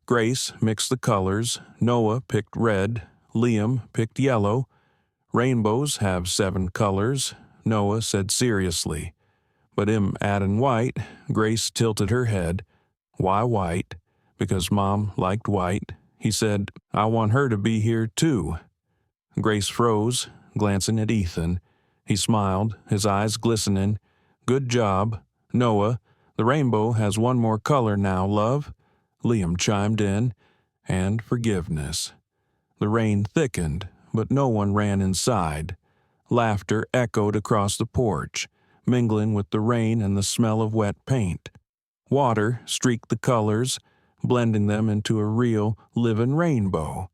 Grace mixed the colors. Noah picked red. Liam picked yellow. Rainbows have 7 colors, Noah said seriously. But addin' white, Grace tilted her head. Why white? Because Mom liked white. He said, I want her to be here too. Grace froze, glancing at Ethan. He smiled, his eyes glistening. Good job. Noah, the rainbow has 1 more color now, love. Liam chimed in. And forgiveness. The rain thickened, but no one ran inside. Laughter echoed across the porch, mingling with the rain and the smell of wet paint. Water streaked the colors, blending them into a real, living rainbow.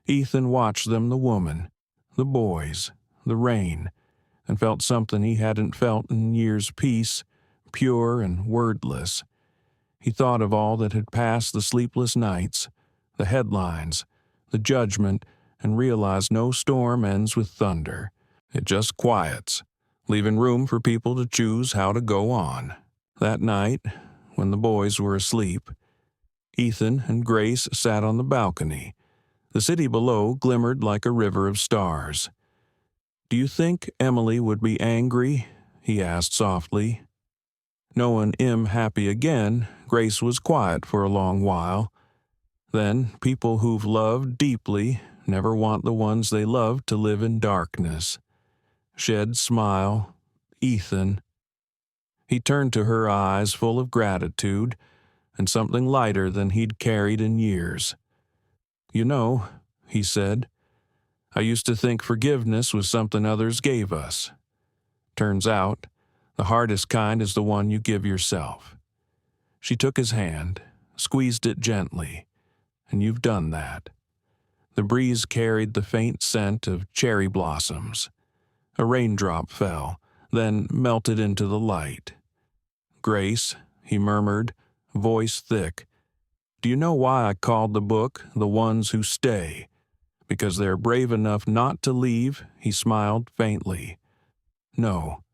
Ethan watched them, the woman, the boys, the rain, and felt something he hadn't felt in years' peace, pure and wordless. He thought of all that had passed, the sleepless nights, the headlines, the judgment, and realized no storm ends with thunder. It just quiets, leaving room for people to choose how to go on. That night, when the boys were asleep, Ethan and Grace sat on the balcony. The city below glimmered like a river of stars. Do you think Emily would be angry? He asked softly. Knowing him happy again, Grace was quiet for a long while. Then, people who've loved deeply never want the ones they love to live in darkness. Shed smile. Ethan. He turned to her, eyes full of gratitude and something lighter than he'd carried in years. You know, he said, I used to think forgiveness was something others gave us. Turns out, the hardest kind is the one you give yourself. She took his hand, squeezed it gently, and you've done that. The breeze carried the faint scent of cherry blossoms. A raindrop fell, then melted into the light. Grace, he murmured, voice thick, do you know why I called the book The Ones Who Stay? Because they're brave enough not to leave, he smiled faintly. No,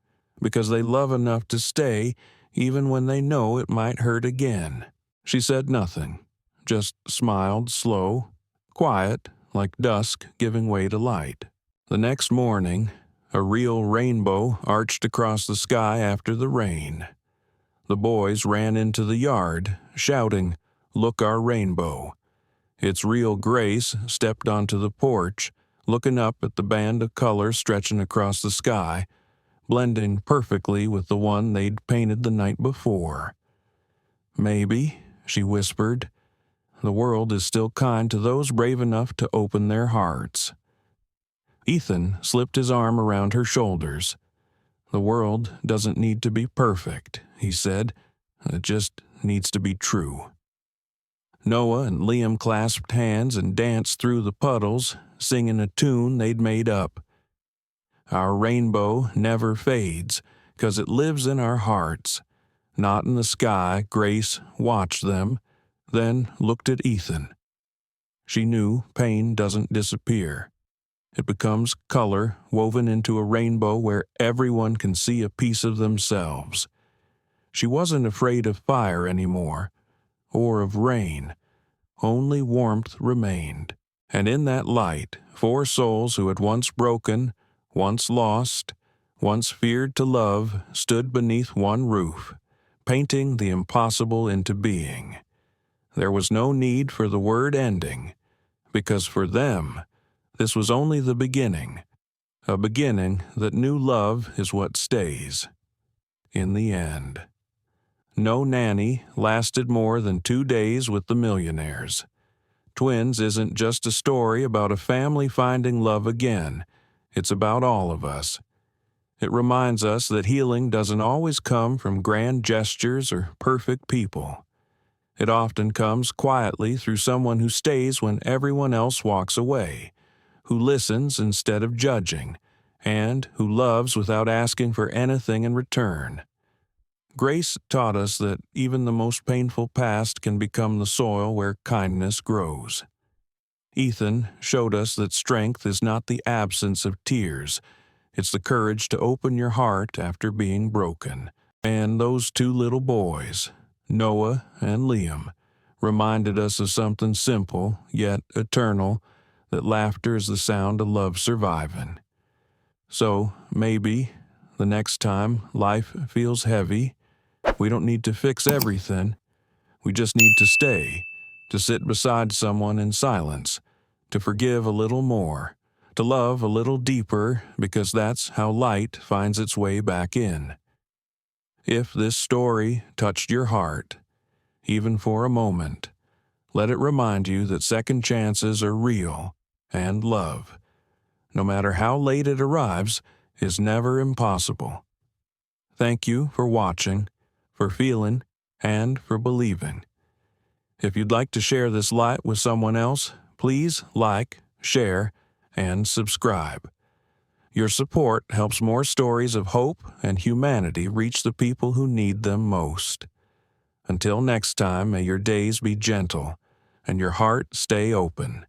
because they love enough to stay even when they know it might hurt again. She said nothing, just smiled slow, quiet, like dusk giving way to light. The next morning, a real rainbow arched across the sky after the rain. The boys ran into the yard, shouting, Look, our rainbow. Its real Grace stepped onto the porch, looking up at the band of color stretching across the sky, blending perfectly with the one they'd painted the night before. Maybe, she whispered, the world is still kind to those brave enough to open their hearts. Ethan slipped his arm around her shoulders. The world doesn't need to be perfect, he said. It just needs to be true. Noah and Liam clasped hands and danced through the puddles, singing a tune they'd made up. Our rainbow never fades, 'cause it lives in our hearts. Not in the sky. Grace watched them, then looked at Ethan. She knew pain doesn't disappear. It becomes color woven into a rainbow where everyone can see a piece of themselves. She wasn't afraid of fire anymore, or of rain. Only warmth remained. And in that light, 4 souls who had once broken, once lost, once feared to love, stood beneath one roof, painting the impossible into being. There was no need for the word ending, because for them, this was only the beginning, a beginning that knew love is what stays. In the end. No Nanny lasted more than 2 days with the Millionaires. Twins isn't just a story about a family finding love again. It's about all of us. It reminds us that healing doesn't always come from grand gestures or perfect people. It often comes quietly through someone who stays when everyone else walks away, who listens instead of judging, and who loves without asking for anything in return. Grace taught us that even the most painful past can become the soil where kindness grows. Ethan showed us that strength is not the absence of tears. It's the courage to open your heart after being broken. And those two little boys, Noah and Liam, reminded us of something simple yet eternal, that laughter is the sound of love surviving. So maybe the next time life feels heavy, we don't need to fix everything. We just need to stay, to sit beside someone in silence, to forgive a little more, to love a little deeper, because that's how light finds its way back in. If this story touched your heart, even for a moment, let it remind you that second chances are real, and love, no matter how late it arrives, is never impossible. Thank you for watching, for feeling, and for believing. If you'd like to share this light with someone else, please like, share, and subscribe. Your support helps more stories of hope and humanity reach the people who need them most. Until next time, may your days be gentle and your heart stay open.